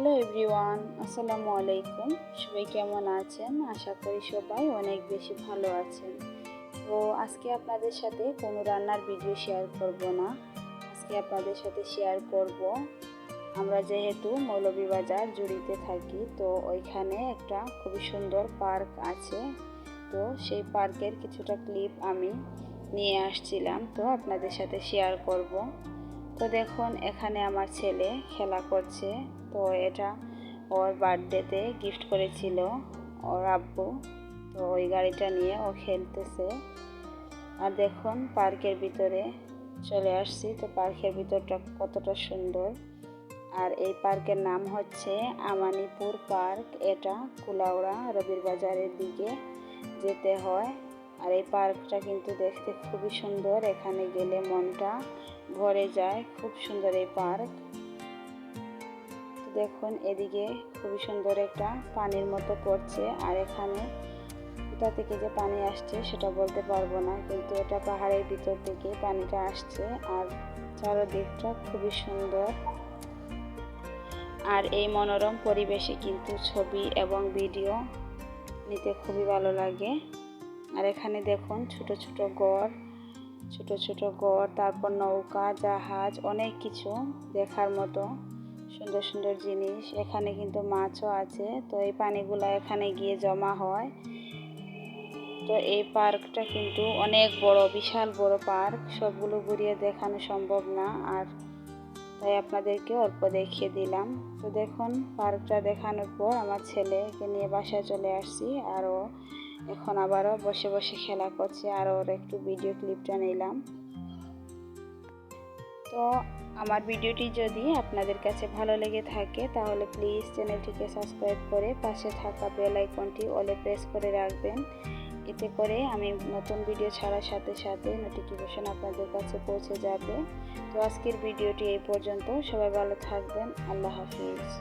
Hello everyone, আসসালামু আলাইকুম। সবাই কেমন আছেন? আশা করি সবাই অনেক বেশি ভালো আছেন। তো আজকে আপনাদের সাথে কোনো রান্নার ভিডিও শেয়ার করব না। আজকে আপনাদের সাথে শেয়ার করব, আমরা যেহেতু মৌলভীবাজার জুড়িতে থাকি, তো ওইখানে একটা খুবই সুন্দর পার্ক আছে। তো সেই পার্কের কিছুটা ক্লিপ আমি নিয়ে আসছিলাম, তো আপনাদের সাথে শেয়ার করব। তো দেখুন, এখানে আমার ছেলে খেলা করছে। তো এটা ওর বার্থডেতে গিফট করেছিল ওর আব্বু। তো ওই গাড়িটা নিয়ে ও খেলতেছে। আর দেখুন, পার্কের ভিতরে চলে আসছি। তো পার্কের ভিতরটা কতটা সুন্দর। আর এই পার্কের নাম হচ্ছে আমানিপুর পার্ক। এটা কুলাউড়া রবির বাজারের দিকে যেতে হয়। আর এই পার্কটা কিন্তু দেখতে খুবই সুন্দর। এখানে গেলে মনটা ভরে যায়। খুব সুন্দর এই পার্ক। দেখুন, এদিকে খুবই সুন্দর একটা পানির মতো পড়ছে। আর এখানে কোথা থেকে যে পানি আসছে সেটা বলতে পারবো না, কিন্তু এটা পাহাড়ের ভিতর থেকে পানিটা আসছে। আর চারদিকটা খুবই সুন্দর। আর এই মনোরম পরিবেশে কিন্তু ছবি এবং ভিডিও নিতে খুবই ভালো লাগে। আর এখানে দেখুন ছোট ছোট ঘর, তারপর নৌকা, জাহাজ, অনেক কিছু দেখার মতো সুন্দর সুন্দর জিনিস। এখানে কিন্তু মাছও আছে। তো এই পানিগুলো এখানে গিয়ে জমা হয়। তো এই পার্কটা কিন্তু অনেক বড়, বিশাল বড় পার্ক। সবগুলো ঘুরিয়ে দেখানো সম্ভব না, আর তাই আপনাদেরকে অল্প দেখিয়ে দিলাম। তো দেখুন, পার্কটা দেখানোর পর আমার ছেলেকে নিয়ে বাসায় চলে আসছি। আর ও এখন আবারও বসে বসে খেলা করছে। আর ওর একটু ভিডিও ক্লিপটা নিলাম। তো আমার ভিডিওটি যদি আপনাদের কাছে ভালো লেগে থাকে, তাহলে প্লিজ চ্যানেলটিকে সাবস্ক্রাইব করে পাশে থাকা বেল আইকনটি অলে প্রেস করে রাখবেন। এতে করে আমি নতুন ভিডিও ছাড়ার সাথে সাথে নোটিফিকেশন আপনাদের কাছে পৌঁছে যাবে। তো আজকের ভিডিওটি এই পর্যন্ত। সবাই ভালো থাকবেন। আল্লাহ হাফিজ।